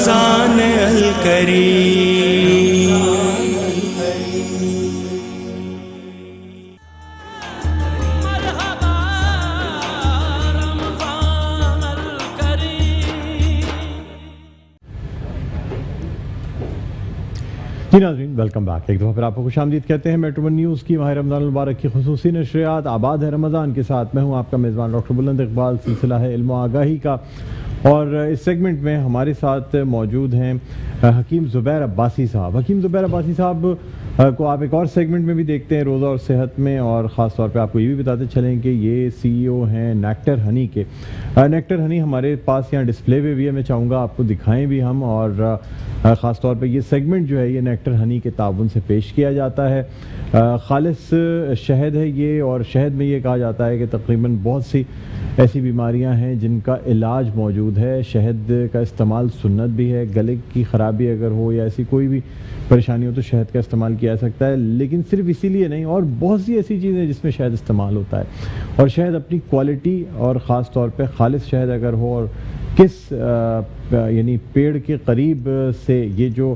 رمضان الکریم. جی ناظرین، welcome back. ایک دفعہ پھر آپ کو خوش آمدید کہتے ہیں میٹرو ون نیوز کی ماہ رمضان المبارک کی خصوصی نشریات آباد ہے رمضان کے ساتھ. میں ہوں آپ کا میزبان ڈاکٹر بلند اقبال. سلسلہ ہے علم و آگاہی کا، اور اس سیگمنٹ میں ہمارے ساتھ موجود ہیں حکیم زبیر عباسی صاحب. حکیم زبیر عباسی صاحب کو آپ ایک اور سیگمنٹ میں بھی دیکھتے ہیں، روزہ اور صحت میں، اور خاص طور پہ آپ کو یہ بھی بتاتے چلیں کہ یہ CEO ہیں نیکٹر ہنی کے. نیکٹر ہنی ہمارے پاس یہاں ڈسپلے پہ بھی ہے، میں چاہوں گا آپ کو دکھائیں بھی ہم. اور خاص طور پہ یہ سیگمنٹ جو ہے یہ نیکٹر ہنی کے تعاون سے پیش کیا جاتا ہے. خالص شہد ہے یہ، اور شہد میں یہ کہا جاتا ہے کہ تقریباً بہت سی ایسی بیماریاں ہیں جن کا علاج موجود ہے. شہد کا استعمال سنت بھی ہے، گلے کی خرابی اگر ہو یا ایسی کوئی بھی پریشانی ہو تو شہد کا استعمال کیا جا سکتا ہے. لیکن صرف اسی لیے نہیں، اور بہت سی ایسی چیزیں جس میں شہد استعمال ہوتا ہے. اور شہد اپنی کوالٹی اور خاص طور پہ خالص شہد اگر ہو، اور کس یعنی پیڑ کے قریب سے یہ جو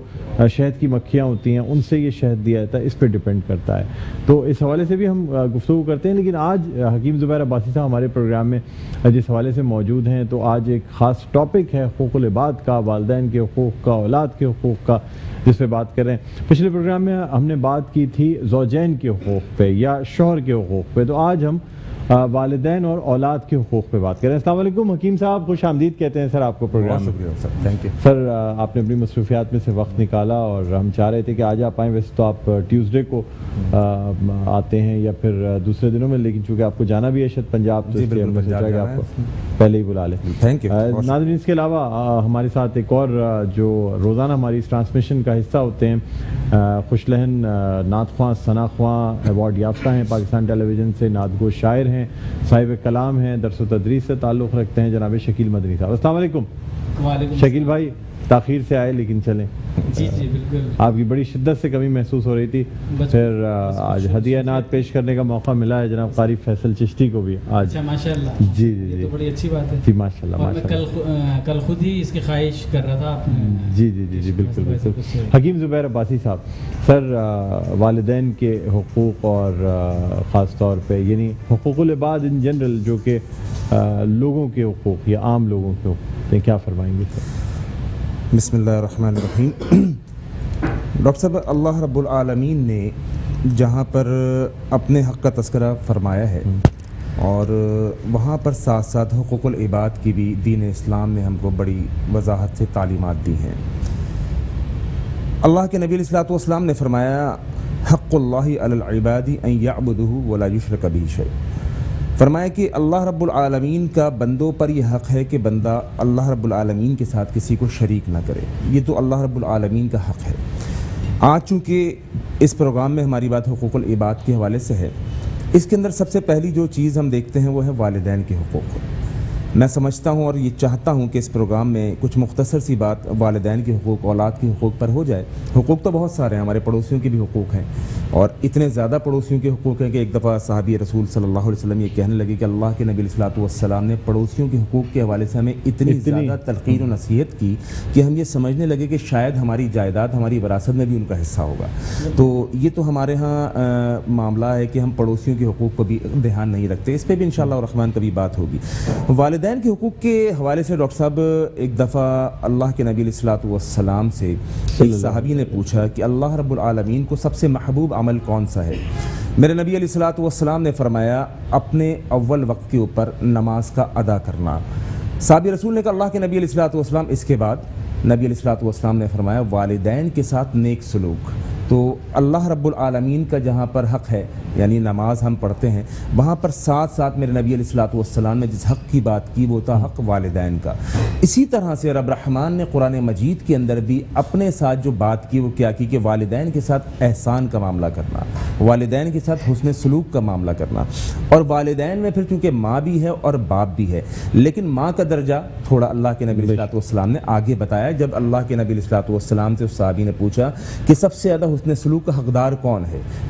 شہد کی مکھیاں ہوتی ہیں ان سے یہ شہد دیا جاتا ہے، اس پہ ڈیپینڈ کرتا ہے. تو اس حوالے سے بھی ہم گفتگو کرتے ہیں. لیکن آج حکیم زبیر عباسی صاحب ہمارے پروگرام میں جس حوالے سے موجود ہیں، تو آج ایک خاص ٹاپک ہے حقوق العباد کا، والدین کے حقوق کا، اولاد کے حقوق کا، جس پہ بات کر رہے ہیں. پچھلے پروگرام میں ہم نے بات کی تھی زوجین کے حقوق پہ یا شوہر کے حقوق پہ، تو آج ہم والدین اور اولاد کے حقوق پہ بات کریں. السلام علیکم حکیم صاحب، خوش آمدید کہتے ہیں سر آپ کو پروگرام. شکریہ سر، تھینک یو سر. آپ نے اپنی مصروفیات میں سے وقت نکالا اور ہم چاہ رہے تھے کہ آج آپ آئیں. ویسے تو آپ ٹیوزڈے کو آتے ہیں یا پھر دوسرے دنوں میں، لیکن چونکہ آپ کو جانا بھی ہے شاید پنجاب، تو اس لیے ہم نے سوچا کہ آپ کو پہلے ہی بلا لیں. Thank you. ناظرین، اس کے علاوہ ہمارے ساتھ ایک اور جو روزانہ ہماری اس ٹرانسمیشن کا حصہ ہوتے ہیں، خوش لہن نعت خواں، ثنا خواں ایوارڈ یافتہ ہیں، پاکستان ٹیلی ویژن سے نعت گو شاعر ہیں، صاحب کلام ہیں، درس و تدریس سے تعلق رکھتے ہیں، جناب شکیل مدنی صاحب. السلام علیکم. وعلیکم. شکیل بھائی تاخیر سے آئے لیکن چلیں. جی جی بالکل. آپ کی بڑی شدت سے کمی محسوس ہو رہی تھی، پھر آج ہدیہ نعت پیش کرنے کا موقع ملا ہے جناب قاری فیصل چشتی کو بھی آج. اچھا ماشاءاللہ. جی جی جی، تو بڑی اچھی بات ہے. جی ماشاء اللہ. اور میں کل خود ہی اس کی خواہش کر رہا تھا. جی جی جی جی بالکل بالکل. حکیم زبیر عباسی صاحب، سر والدین کے حقوق اور خاص طور پہ یعنی حقوق العباد ان جنرل جو کہ لوگوں کے حقوق یا عام لوگوں کے حقوق، کیا فرمائیں گے سر؟ بسم اللہ الرحمن الرحیم. ڈاکٹر صاحب، اللہ رب العالمین نے جہاں پر اپنے حق کا تذکرہ فرمایا ہے اور وہاں پر ساتھ ساتھ حقوق العباد کی بھی دین اسلام نے ہم کو بڑی وضاحت سے تعلیمات دی ہیں. اللہ کے نبی علیہ الصلوۃ والسلام نے فرمایا حق اللہ علی العباد ان یعبدوہ ولا یشرک بہ شیئا. فرمایا کہ اللہ رب العالمین کا بندوں پر یہ حق ہے کہ بندہ اللہ رب العالمین کے ساتھ کسی کو شریک نہ کرے. یہ تو اللہ رب العالمین کا حق ہے. آج چونکہ اس پروگرام میں ہماری بات حقوق العباد کے حوالے سے ہے، اس کے اندر سب سے پہلی جو چیز ہم دیکھتے ہیں وہ ہے والدین کے حقوق. میں سمجھتا ہوں اور یہ چاہتا ہوں کہ اس پروگرام میں کچھ مختصر سی بات والدین کے حقوق، اولاد کے حقوق پر ہو جائے. حقوق تو بہت سارے ہیں، ہمارے پڑوسیوں کے بھی حقوق ہیں، اور اتنے زیادہ پڑوسیوں کے حقوق ہیں کہ ایک دفعہ صحابی رسول صلی اللہ علیہ وسلم یہ کہنے لگے کہ اللہ کے نبی علیہ الصلوۃ والسلام نے پڑوسیوں کے حقوق کے حوالے سے ہمیں اتنی زیادہ تلقین و نصیحت کی کہ ہم یہ سمجھنے لگے کہ شاید ہماری جائیداد، ہماری وراثت میں بھی ان کا حصہ ہوگا. تو یہ تو ہمارے ہاں معاملہ ہے کہ ہم پڑوسیوں کے حقوق کو بھی دھیان نہیں رکھتے. اس پہ بھی انشاءاللہ الرحمن کبھی بات ہوگی. والدین کے حقوق کے حوالے سے ڈاکٹر صاحب، ایک دفعہ اللہ کے نبی علیہ الصلوۃ والسلام سے ایک صحابی نے پوچھا کہ اللہ رب العالمین کو سب سے محبوب عمل کون سا ہے؟ میرے نبی علیہ الصلوۃ والسلام نے فرمایا اپنے اول وقت کے اوپر نماز کا ادا کرنا. صحابی رسول نے کہا اللہ کے نبی علیہ الصلوۃ والسلام اس کے بعد؟ نبی علیہ الصلوۃ والسلام نے فرمایا والدین کے ساتھ نیک سلوک. تو اللہ رب العالمین کا جہاں پر حق ہے یعنی نماز ہم پڑھتے ہیں، وہاں پر ساتھ ساتھ میرے نبی علیہ الصلوۃ والسلام نے جس حق کی بات کی وہ تھا حق والدین کا. اسی طرح سے رب رحمان نے قرآن مجید کے اندر بھی اپنے ساتھ جو بات کی وہ کیا کی کہ والدین کے ساتھ احسان کا معاملہ کرنا، والدین کے ساتھ حسن سلوک کا معاملہ کرنا. اور والدین میں پھر چونکہ ماں بھی ہے اور باپ بھی ہے، لیکن ماں کا درجہ تھوڑا اللہ کے نبی علیہ الصلوۃ والسلام نے آگے بتایا. جب اللہ کے نبی علیہ الصلوۃ والسلام سے اس صحابی نے پوچھا کہ سب سے زیادہ حسن سلوک کا حقدار کون ہے،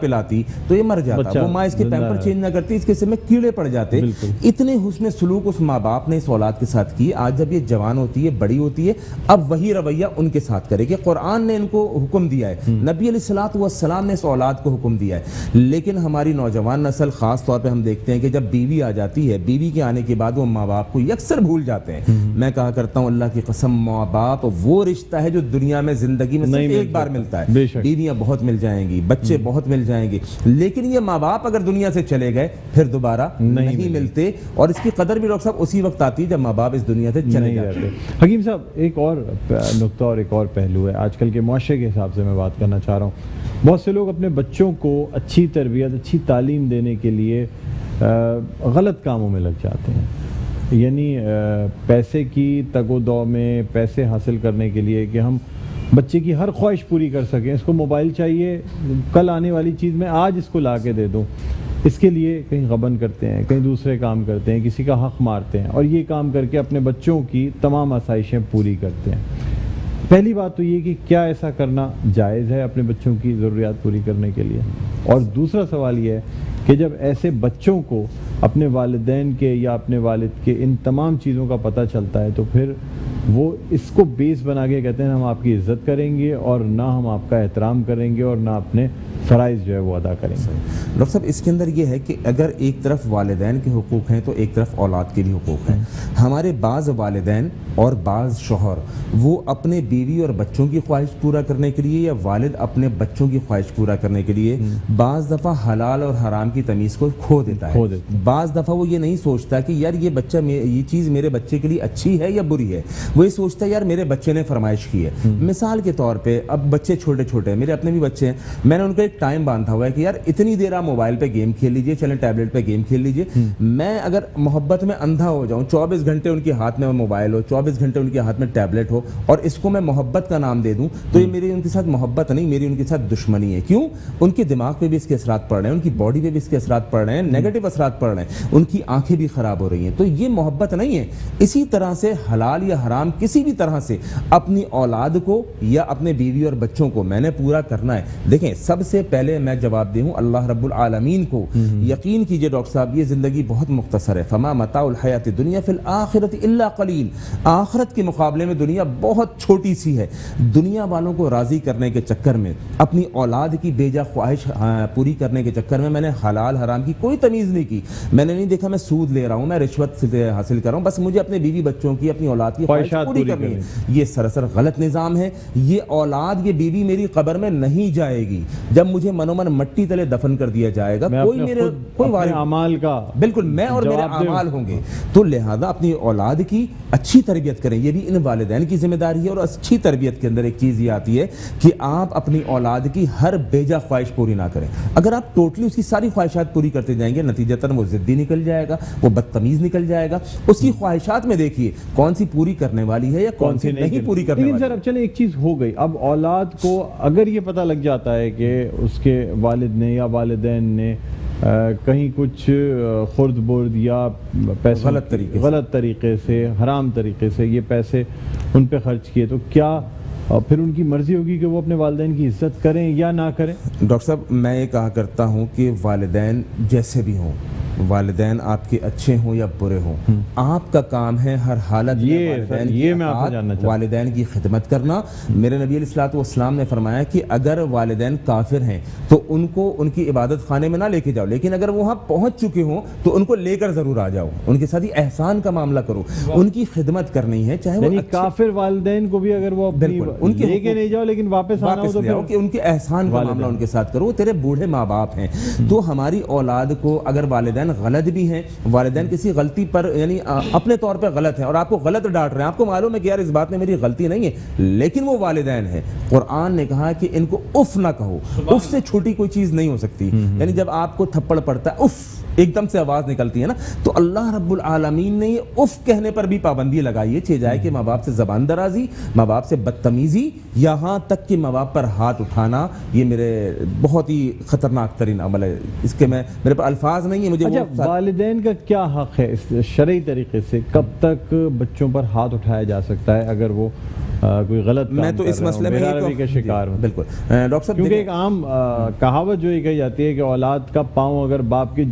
پلاتی تو یہ مر جاتا, بچہ وہ ماں اس کے زندہ پیمپر ہے. چینج نہ کرتی, اس کے سر میں کیڑے پڑ جاتے. بالکل. اتنے حسن سلوک اس ماں باپ نے اس اولاد کے ساتھ کی. آج جب یہ جوان ہوتی ہے, بڑی ہوتی ہے, اب وہی رویہ ان کے ساتھ کرے کہ قرآن نے ان کو حکم دیا ہے, نبی علیہ الصلوۃ والسلام نے اس اولاد کو حکم دیا ہے. لیکن ہماری نوجوان نسل خاص طور پہ ہم دیکھتے ہیں کہ جب بیوی آ جاتی ہے, بیوی کے آنے کے بعد وہ ماں باپ کو یکسر بھول جاتے ہیں. میں کہا کرتا ہوں اللہ کی قسم, ماں باپ وہ رشتہ ہے جو دنیا میں زندگی میں صرف ایک بار ملتا ہے. بیویاں بہت مل جائیں گی, بچے بہت مل جائیں گے, لیکن یہ ماں باپ اگر دنیا سے چلے گئے پھر دوبارہ نہیں ملتے. اور اس کی قدر بھی ڈاکٹر صاحب اسی وقت آتی ہے جب ماں باپ اس دنیا سے چلے جاتے ہیں. حکیم صاحب, ایک اور نقطہ اور ایک اور پہلو ہے آج کل کے معاشرے کے حساب سے میں بات کرنا چاہ رہا ہوں. بہت سے لوگ اپنے بچوں کو اچھی تربیت, اچھی تعلیم دینے کے لیے غلط کاموں میں لگ جاتے ہیں. یعنی پیسے کی تگ و دو میں, پیسے حاصل کرنے کے لیے کہ ہم بچے کی ہر خواہش پوری کر سکیں. اس کو موبائل چاہیے, کل آنے والی چیز میں آج اس کو لا کے دے دوں, اس کے لیے کہیں غبن کرتے ہیں, کہیں دوسرے کام کرتے ہیں, کسی کا حق مارتے ہیں, اور یہ کام کر کے اپنے بچوں کی تمام آسائشیں پوری کرتے ہیں. پہلی بات تو یہ کہ کیا ایسا کرنا جائز ہے اپنے بچوں کی ضروریات پوری کرنے کے لیے؟ اور دوسرا سوال یہ ہے کہ جب ایسے بچوں کو اپنے والدین کے یا اپنے والد کے ان تمام چیزوں کا پتہ چلتا ہے تو پھر وہ اس کو بیس بنا کے کہتے ہیں ہم آپ کی عزت کریں گے اور نہ ہم آپ کا احترام کریں گے اور نہ اپنے فرائض جو ہے وہ ادا کریں گے. ڈاکٹر صاحب اس کے اندر یہ ہے کہ اگر ایک طرف والدین کے حقوق ہیں تو ایک طرف اولاد کے بھی حقوق ہیں. ہمارے بعض والدین اور بعض شوہر وہ اپنے بیوی اور بچوں کی خواہش پورا کرنے کے لیے یا والد اپنے بچوں کی خواہش پورا کرنے کے لیے بعض دفعہ حلال اور حرام کی تمیز کو کھو دیتا ہے. بعض دفعہ وہ یہ نہیں سوچتا کہ یار یہ بچہ, یہ چیز میرے بچے کے لیے اچھی ہے یا بری ہے, وہ یہ سوچتا ہے یار میرے بچے نے فرمائش کی ہے. مثال کے طور پہ اب بچے چھوٹے چھوٹے ہیں, میرے اپنے بھی بچے ہیں, میں نے ان کو ایک ٹائم باندھا ہوا ہے کہ یار اتنی دیر آپ موبائل پہ گیم کھیل لیجئے, چلیں ٹیبلٹ پہ گیم کھیل لیجئے. میں اگر محبت میں اندھا ہو جاؤں, 24 گھنٹے ان کے ہاتھ میں موبائل ہو, 24 گھنٹے ان کے ہاتھ میں ٹیبلٹ ہو, اور اس کو میں محبت کا نام دے دوں, تو یہ میری ان کے ساتھ محبت نہیں, میری ان کے ساتھ دشمنی ہے. کیوں؟ ان کے دماغ پہ بھی اس کے اثرات پڑ رہے ہیں, ان کی باڈی پہ بھی اس کے اثرات پڑ رہے ہیں, نیگیٹو اثرات پڑ رہے ہیں, ان کی آنکھیں بھی خراب ہو رہی ہیں. تو یہ محبت نہیں ہے. اسی طرح سے حلال یا حرام کسی بھی طرح سے اپنی اولاد کو یا اپنے بیوی اور بچوں کو میں نے پورا کرنا ہے. دیکھیں سب سے پہلے میں جواب دے ہوں اللہ رب العالمین کو. یقین کیجئے ڈاکٹر صاحب یہ زندگی بہت مختصر ہے. فما متاع الحیات الدنیا فی الآخرۃ الا قلیل. آخرت کے مقابلے میں دنیا بہت چھوٹی سی ہے. دنیا والوں کو راضی کرنے کے چکر میں, اپنی اولاد کی بیجا خواہش پوری کرنے کے چکر میں نے حلال حرام کی کوئی تمیز نہیں کی. میں نے نہیں دیکھا میں سود لے رہا ہوں, میں رشوت سے حاصل کر رہا ہوں, بس مجھے اپنے بیوی بچوں کی, اپنی اولاد کی خواہش پوری کرنی ہے. یہ سراسر غلط نظام ہے. یہ اولاد, یہ بیوی میری قبر میں نہیں جائے گی. جب مجھے منومن مٹی تلے دفن کر دیا جائے گا, کوئی میرے کوئی اعمال کا بالکل میں اور میرے اعمال ہوں گے. تو لہذا اپنی اولاد کی اچھی تربیت کریں. یہ بھی ان والدین کی ذمہ داری ہے. اور اچھی تربیت کے اندر ایک چیز یہ آتی ہے کہ آپ اپنی اولاد کی ہر بیجا خواہش پوری نہ کریں. اگر آپ ٹوٹلی اس کی ساری خواہشات پوری کرتے جائیں گے, نتیجتاً وہ ضدی نکل جائے گا, وہ بدتمیز نکل جائے گا. اس کی خواہشات میں دیکھیے کون سی پوری کرنے والی ہے یا کون سی نہیں پوری کرنے والی. لیکن سر اب چلیں ایک چیز ہو گئی, اب اولاد کو اگر یہ پتہ لگ جاتا ہے کہ اس کے والد نے یا والدین نے کہیں کچھ خرد برد یا پیسے غلط طریقے سے, حرام طریقے سے یہ پیسے ان پہ خرچ کیے, تو کیا پھر ان کی مرضی ہوگی کہ وہ اپنے والدین کی عزت کریں یا نہ کریں؟ ڈاکٹر صاحب میں یہ کہا کرتا ہوں کہ والدین جیسے بھی ہوں, والدین آپ کے اچھے ہوں یا برے ہوں, آپ کا کام ہے ہر حالت میں والدین کی خدمت کرنا. میرے نبی علیہ الصلوۃ والسلام نے فرمایا کہ اگر والدین کافر ہیں تو ان کو ان کی عبادت خانے میں نہ لے کے جاؤ, لیکن اگر وہ وہاں پہنچ چکے ہوں تو ان کو لے کر ضرور آ جاؤ, ان کے ساتھ ہی احسان کا معاملہ کرو, ان کی خدمت کرنی ہے. چاہے وہ کافر والدین کو بھی اگر وہ ان کے لے کے نہیں جاؤ لیکن واپس آنا ہو تو کہ ان کے احسان کا معاملہ ان کے ساتھ کرو. وہ تیرے بوڑھے ماں باپ ہیں. تو ہماری اولاد کو اگر والدین غلط بھی ہیں, والدین کسی غلطی پر یعنی اپنے طور پہ غلط ہیں اور آپ کو غلط ڈانٹ رہے ہیں, آپ کو معلوم ہے کہ یار اس بات میں میری غلطی نہیں ہے, لیکن وہ والدین ہیں. قرآن نے کہا کہ ان کو اف نہ کہو. اف سے چھوٹی کوئی چیز نہیں ہو سکتی. یعنی جب آپ کو تھپڑ پڑتا ہے اف, ایک دم سے آواز نکلتی ہے نا، تو اللہ رب العالمین نے یہ اف کہنے پر بھی پابندی لگائی ہے، چاہے جائے کہ ماں باپ سے زبان درازی، ماں باپ سے بدتمیزی، یہاں تک کہ ماں باپ پر ہاتھ اٹھانا، یہ میرے بہت ہی خطرناک ترین عمل ہے، اس کے میرے پاس الفاظ نہیں ہیں مجھے۔ اچھا، والدین کا کیا حق ہے اس شرعی طریقے سے؟ کب تک بچوں پر ہاتھ اٹھایا جا سکتا ہے اگر وہ کوئی غلط میں تو اس مسئلے میں بے کے شکار ہوں؟ بالکل ڈاکٹر صاحب، کیونکہ ایک عام کہاوت جو یہ کہی جاتی ہے کہ اولاد کا پاؤں اگر باپ کی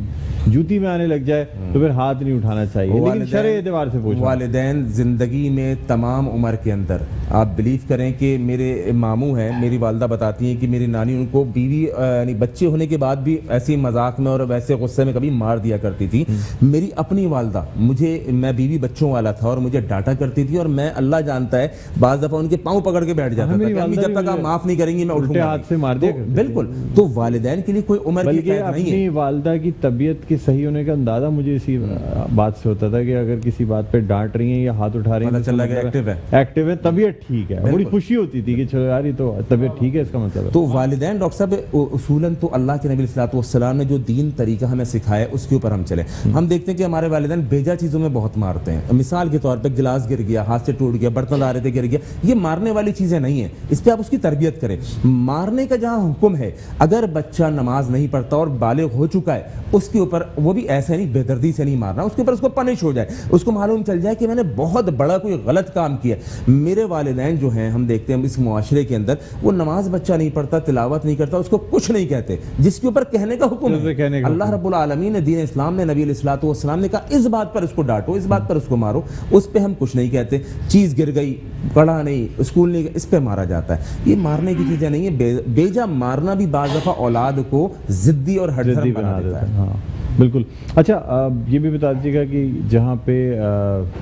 جوتی میں آنے لگ جائے تو پھر ہاتھ نہیں اٹھانا چاہیے، لیکن شرعی اعتبار سے پوچھا، والدین زندگی میں تمام عمر کے اندر، آپ بلیو کریں کہ میرے ماموں ہیں، میری والدہ بتاتی ہیں کہ میری نانی ان کو بیوی یعنی بچے ہونے کے بعد بھی ایسے مذاق میں اور ویسے غصے میں کبھی مار دیا کرتی تھی۔ میری اپنی والدہ میں بیوی بچوں والا تھا اور مجھے ڈانٹا کرتی تھی، اور میں اللہ جانتا ہے بعض دفعہ ان کے پاؤں پکڑ کے بیٹھ جاتا تھا کہ امی جب تک آپ معاف نہیں کریں گی میں اٹھوں گا ہاتھ سے مار دیا۔ بالکل، تو والدین کے لیے کوئی عمر کی قید نہیں ہے۔ اپنی والدہ کی طبیعت کے صحیح ہونے کا اندازہ مجھے اسی بات سے ہوتا تھا کہ اگر کسی بات پہ ڈانٹ رہی ہیں یا ہاتھ اٹھا رہی ہیں ایکٹیو ہے، طبیعت ٹھیک ہے، بڑی خوشی ہوتی تھی کہ چلو یار یہ تو طبیعت ٹھیک ہے، اس کا مطلب ہے۔ تو والدین ڈاکٹر صاحب اصولاً تو اللہ کے نبی صلی اللہ علیہ وسلم نے جو دین طریقہ ہمیں سکھایا اس کے اوپر ہم چلیں۔ ہم دیکھتے ہیں کہ ہمارے والدین بیجا چیزوں میں بہت مارتے ہیں، مثال کے طور پہ گلاس گر گیا، ہاتھ سے ٹوٹ گیا، برتن لا رہے تھے گر گیا، یہ مارنے والی چیزیں نہیں ہیں، اس پہ آپ اس کی تربیت کریں۔ مارنے کا جہاں حکم ہے، اگر بچہ نماز نہیں پڑھتا اور بالغ ہو چکا ہے، اس کے اوپر وہ بھی ایسے نہیں بے دردی سے نہیں مارنا، اس کے اوپر اس کو پنش ہو جائے، اس کو معلوم چل جائے کہ میں نے بہت بڑا کوئی غلط کام کیا۔ میرے والدین جو ہیں، ہم دیکھتے ہیں اس معاشرے کے اندر، وہ نماز بچہ نہیں پڑھتا، تلاوت نہیں کرتا، اس کو کچھ نہیں کہتے، جس کے اوپر کہنے کا حکم ہے۔ اللہ رب العالمین نے، دین اسلام نے، نبی علیہ الصلوۃ والسلام نے کہا اس بات پر اس کو ڈانٹو، اس بات پر اس کو مارو، اس پہ ہم کچھ نہیں کہتے۔ چیز گر گئی، پڑھا نہیں، اسکول نہیں گیا، اس پہ مارا جاتا ہے۔ یہ مارنے کی چیزیں نہیں ہیں، بیجا مارنا بھی بعض دفعہ اولاد کو ضدی اور ہٹ دھرم بنا دیتا ہے۔ ہاں بالکل۔ اچھا، یہ بھی بتا دیجیے گا کہ جہاں پہ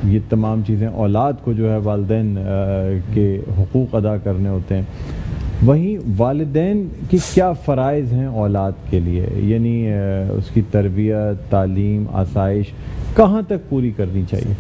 یہ تمام چیزیں اولاد کو جو ہے والدین کے حقوق ادا کرنے ہوتے ہیں، وہیں والدین کی کیا فرائض ہیں اولاد کے لیے؟ یعنی اس کی تربیت، تعلیم، آسائش کہاں تک پوری کرنی چاہیے؟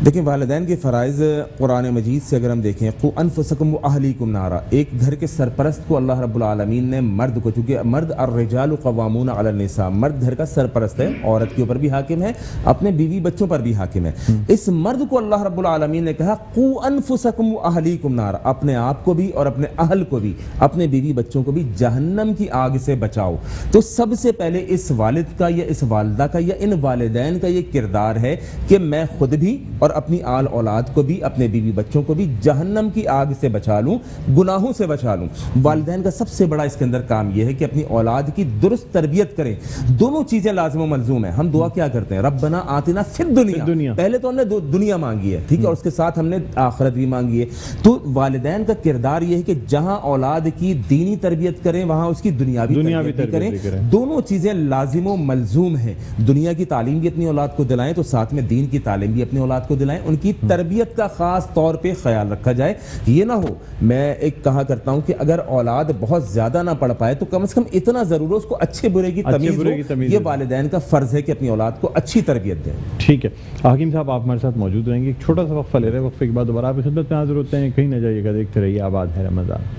دیکھیں، والدین کے فرائض قرآن مجید سے اگر ہم دیکھیں، قُوا أَنفُسَكُمْ وَأَهْلِيكُمْ نَارًا، ایک گھر کے سرپرست کو اللہ رب العالمین نے مرد کو، چونکہ مرد الرجال قوامون علی النساء، مرد گھر کا سرپرست ہے، عورت کے اوپر بھی حاکم ہے، اپنے بیوی بچوں پر بھی حاکم ہے۔ اس مرد کو اللہ رب العالمین نے کہا قُوا أَنفُسَكُمْ وَأَهْلِيكُمْ نَارًا، اپنے آپ کو بھی اور اپنے اہل کو بھی، اپنے بیوی بچوں کو بھی جہنم کی آگ سے بچاؤ۔ تو سب سے پہلے اس والد کا یا اس والدہ کا یا ان والدین کا یہ کردار ہے کہ میں خود بھی اور اپنی آل اولاد کو بھی، اپنے بیوی بچوں کو بھی جہنم کی آگ سے بچا لوں، گناہوں سے بچا لوں۔ والدین کا سب سے بڑا اس کے اندر کام یہ ہے کہ اپنی اولاد کی درست تربیت کریں۔ دونوں چیزیں لازم و ملزوم ہیں۔ ہم دعا کیا کرتے ہیں؟ ربنا آتنا فی الدنیا، پہلے تو ہم نے دنیا مانگی ہے، ٹھیک ہے، اور اس کے ساتھ ہم نے آخرت بھی مانگی ہے۔ تو والدین کا کردار یہ ہے کہ جہاں اولاد کی دینی تربیت کریں، وہاں اس کی دنیاوی تربیت بھی کریں۔ دونوں چیزیں لازم و ملزوم ہیں۔ دنیا کی تعلیم بھی اپنی اولاد کو دلائیں تو ساتھ میں دین کی تعلیم بھی اپنی اولاد کو دلائیں، ان کی تربیت کا خاص طور پہ خیال رکھا جائے۔ یہ نہ ہو، میں ایک کہا کرتا ہوں کہ اگر اولاد بہت زیادہ نہ پڑھ پائے تو کم از کم اتنا ضرور ہو اس کو اچھے برے کی تمیز ہو۔ یہ والدین کا فرض ہے کہ اپنی اولاد کو اچھی تربیت دیں۔ ٹھیک ہے حکیم صاحب، آپ ہمارے ساتھ موجود رہیں گے، ایک چھوٹا سا وقفہ لے رہے ہیں، وقفے کے بعد دوبارہ آپ کی خدمت میں حاضر ہوتے ہیں، کہیں نہ جائیے گا، دیکھتے رہیے آباد ہے رمضان۔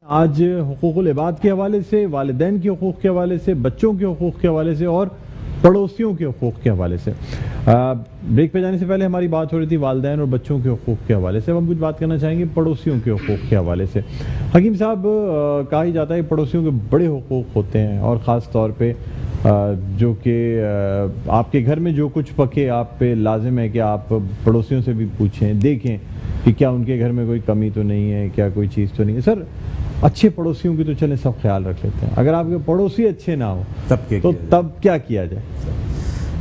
آج حقوق العباد کے حوالے سے، والدین کے حقوق کے حوالے سے، بچوں کے حقوق کے حوالے سے اور پڑوسیوں کے حقوق کے حوالے سے، بریک پہ جانے سے پہلے ہماری بات ہو رہی تھی والدین اور بچوں کے حقوق کے حوالے سے، اب ہم کچھ بات کرنا چاہیں گے پڑوسیوں کے حقوق کے حوالے سے۔ حکیم صاحب، کہا ہی جاتا ہے کہ پڑوسیوں کے بڑے حقوق ہوتے ہیں، اور خاص طور پہ جو کہ آپ کے گھر میں جو کچھ پکے آپ پہ لازم ہے کہ آپ پڑوسیوں سے بھی پوچھیں، دیکھیں کہ کیا ان کے گھر میں کوئی کمی تو نہیں ہے، کیا کوئی چیز تو نہیں ہے۔ سر، اچھے پڑوسیوں کی تو چلیں سب خیال رکھ لیتے ہیں، اگر آپ کے پڑوسی اچھے نہ ہو تو تب کیا کیا جائے؟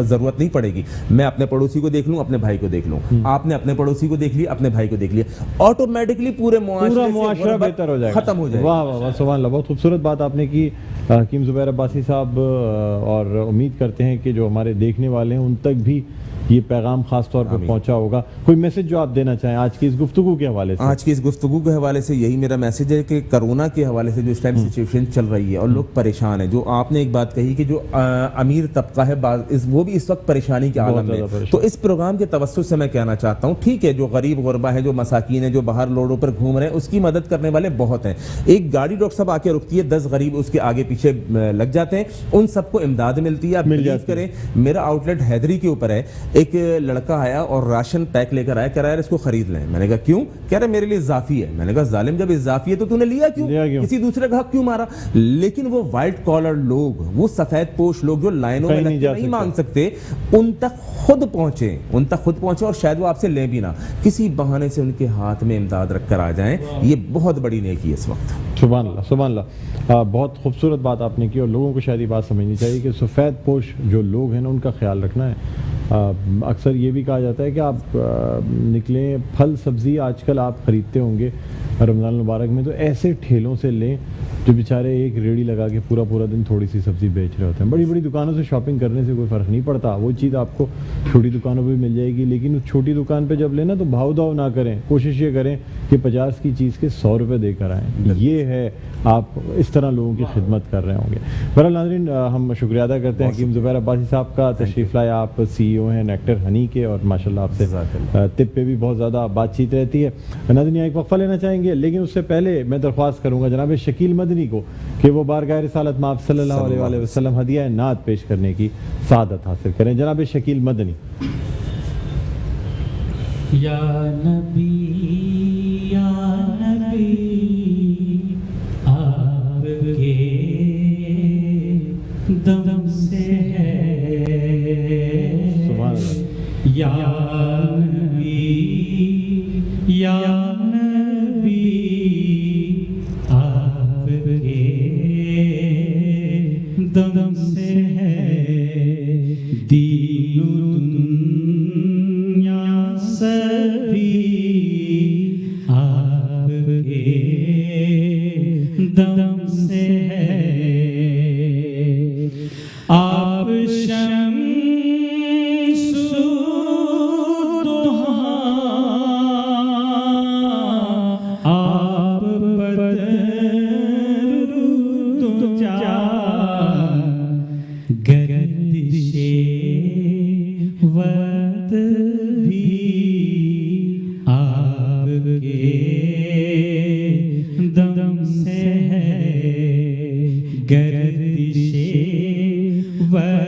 ضرورت نہیں پڑے گی. میں اپنے پڑوسی کو دیکھ لوں, اپنے بھائی کو دیکھ لوں, آپ نے اپنے پڑوسی کو دیکھ لیا, اپنے بھائی کو دیکھ لیا, آٹومیٹکلی پورے معاشرہ بہتر ہو جائے گا, ختم ہو جائے گا. واہ واہ واہ سبحان اللہ, بہت خوبصورت بات آپ نے کی حکیم زبیر عباسی صاحب, اور امید کرتے ہیں کہ جو ہمارے دیکھنے والے ہیں ان تک بھی یہ پیغام خاص طور پہ پہنچا ہوگا. کوئی میسج جو آپ دینا چاہیں آج کی اس گفتگو کے حوالے سے؟ آج کی اس گفتگو کے حوالے سے یہی میرا میسج ہے کہ کرونا کے حوالے سے جو اس ٹائم سچویشن چل رہی ہے اور لوگ پریشان ہیں, جو آپ نے ایک بات کہی کہ جو امیر طبقہ ہے وہ بھی اس وقت پریشانی کے عالم میں, تو اس پروگرام کے توسط سے میں کہنا چاہتا ہوں ٹھیک ہے جو غریب غربا ہے, جو مساکین ہیں, جو باہر روڈوں پر گھوم رہے ہیں, اس کی مدد کرنے والے بہت ہیں. ایک گاڑی ڈاکٹر صاحب آ کے رکتی ہے, 10 غریب اس کے آگے پیچھے لگ جاتے ہیں, ان سب کو امداد ملتی ہے. آپ بلیو کریں, میرا آؤٹ لیٹ حیدری کے اوپر ہے, ایک لڑکا آیا اور راشن پیک لے کر آیا, کہہ رہا ہے اس کو خرید لیں. میں نے کہا کیوں؟ کہہ رہا ہے میرے لیے اضافی ہے. میں نے کہا ظالم جب اضافی ہے تو نے لیا کیوں, کسی دوسرے کا حق کیوں مارا؟ لیکن وہ وائٹ کالر لوگ, وہ سفید پوش لوگ جو لائنوں میں لگ کے نہیں مانگ سکتے, ان تک خود پہنچے اور شاید وہ آپ سے لیں بھی نہ, کسی بہانے سے ان کے ہاتھ میں امداد رکھ کر آ جائیں. یہ بہت بڑی نیکی ہے اس وقت. سبحان اللہ سبحان اللہ, بہت خوبصورت بات آپ نے کی, اور لوگوں کو شاید یہ بات سمجھنی چاہیے کہ سفید پوش جو لوگ ہیں نا ان کا خیال رکھنا ہے. اکثر یہ بھی کہا جاتا ہے کہ آپ نکلیں, پھل سبزی آج کل آپ خریدتے ہوں گے رمضان المبارک میں, تو ایسے ٹھیلوں سے لیں جو بیچارے ایک ریڑھی لگا کے پورا دن تھوڑی سی سبزی بیچ رہے ہوتے ہیں. بڑی بڑی دکانوں سے شاپنگ کرنے سے کوئی فرق نہیں پڑتا, وہ چیز آپ کو چھوٹی دکانوں پہ مل جائے گی, لیکن اس چھوٹی دکان پہ جب لینا تو بھاؤ داؤ نہ کریں, کوشش یہ کریں کہ 50 کی چیز کے 100 روپے دے کر آئیں. یہ ہے آپ اس طرح لوگوں کی خدمت کر رہے ہوں گے. بہرحال ناظرین, ہم شکریہ ادا کرتے ہیں حکیم زبیر عباسی صاحب کا, تشریف لائے. آپ CEO ہیں نیکٹر ہنی کے, اور ماشاءاللہ آپ سے طب پہ بھی بہت زیادہ بات چیت رہتی ہے. ناظرین ایک وقفہ لینا چاہیں گے, لیکن اس سے پہلے میں درخواست کروں گا جناب شکیل مدنی کو کہ وہ بارگاہ رسالت مآب صلی اللہ علیہ وآلہ وسلم ہدیہ نعت پیش کرنے کی سعادت حاصل کریں. جناب شکیل مدنی. یا نبی آپ کے دم سے ہے, سبحان اللہ. یا نبی آپ کے دم سے ہے, دین و دنیا سبھی آپ کے دم سے ہے. آپ شمس دوہا, آپ بدر دجا, گردش وقت بھی آپ کے دم سے ہے, گردش وقت